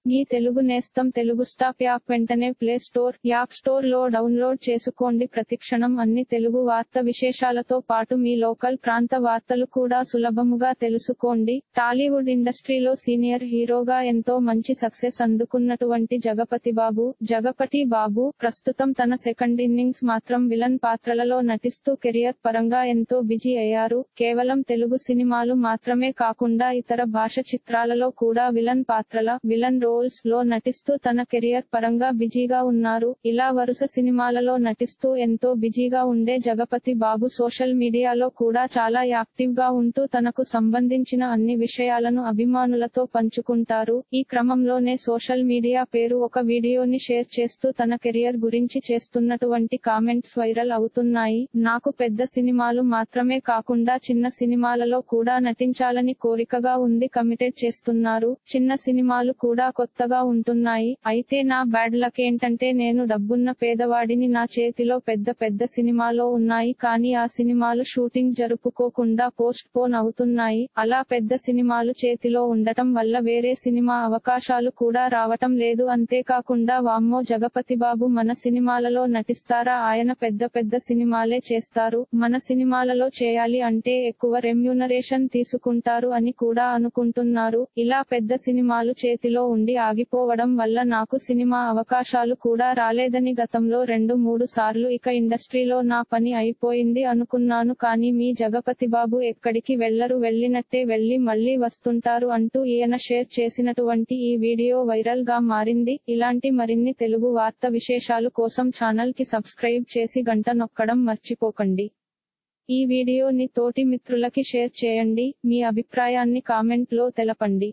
మీ తెలుగు నేస్తం Telugu stop app వెంటనే play store, app store లో డౌన్లోడ్ చేసుకోండి. ప్రతిక్షణం అన్ని తెలుగు వార్త విశేషాలతో పాటు మీ లోకల్ ప్రాంత వార్తలు కూడా సులభముగా తెలుసుకోండి. టాలీవుడ్ ఇండస్ట్రీలో సీనియర్ హీరోగా ఎంతో మంచి సక్సెస్ అందుకున్నటువంటి జగపతి బాబు ప్రస్తుతం తన సెకండ్ ఇన్నింగ్స్ మాత్రం విలన్ పాత్రలలో నటిస్తూ కెరియర్ పరంగా ఎంతో బిజీ అయ్యారు. కేవలం తెలుగు సినిమాలు మాత్రమే కాకుండా ఇతర భాష చిత్రాలలో కూడా విలన్ రోల్స్ లో నటిస్తూ తన కెరియర్ పరంగా బిజీగా ఉన్నారు. ఇలా వరుస సినిమాలలో నటిస్తూ ఎంతో బిజీగా ఉండే జగపతి బాబు సోషల్ మీడియాలో కూడా చాలా యాక్టివ్ గా ఉంటూ తనకు సంబంధించిన అన్ని విషయాలను అభిమానులతో పంచుకుంటారు. ఈ క్రమంలోనే సోషల్ మీడియా పేరు ఒక వీడియోని షేర్ చేస్తూ తన కెరియర్ గురించి చేస్తున్నటువంటి కామెంట్స్ వైరల్ అవుతున్నాయి. నాకు పెద్ద సినిమాలు మాత్రమే కాకుండా చిన్న సినిమాలలో కూడా నటించాలని కోరికగా ఉంది. కమిటెడ్ చేస్తున్నారు. చిన్న సినిమాలు కూడా కొత్తగా ఉంటున్నాయి. అయితే నా బ్యాడ్ లక్ ఏంటంటే నేను డబ్బున్న పేదవాడిని. నా చేతిలో పెద్ద సినిమాలో ఉన్నాయి, కానీ ఆ సినిమాలు షూటింగ్ జరుపుకోకుండా పోస్ట్ పోన్ అవుతున్నాయి. అలా పెద్ద సినిమాలు చేతిలో ఉండటం వల్ల వేరే సినిమా అవకాశాలు కూడా రావటం లేదు. అంతేకాకుండా వామ్మో జగపతి బాబు మన సినిమాలలో నటిస్తారా, ఆయన పెద్ద సినిమాలే చేస్తారు, మన సినిమాలలో చేయాలి అంటే ఎక్కువ రెమ్యూనరేషన్ తీసుకుంటారు అని కూడా అనుకుంటున్నారు. ఇలా పెద్ద సినిమాలు చేతిలో ఉండి ఆగిపోవడం వల్ల నాకు సినిమా అవకాశాలు కూడా రాలేదని గతంలో 2-3 సార్లు ఇక ఇండస్ట్రీలో నా పని అయిపోయింది అనుకున్నాను. కానీ మీ జగపతి బాబు ఎక్కడికి వెళ్లరు, వెళ్లినట్టే వెళ్లి మళ్లీ వస్తుంటారు అంటూ ఈయన షేర్ చేసినటువంటి ఈ వీడియో వైరల్ గా మారింది. ఇలాంటి మరిన్ని తెలుగు వార్త విశేషాలు కోసం ఛానల్ కి సబ్స్క్రైబ్ చేసి గంట నొక్కడం మర్చిపోకండి. ఈ వీడియోని తోటి మిత్రులకి షేర్ చేయండి. మీ అభిప్రాయాన్ని కామెంట్ లో తెలపండి.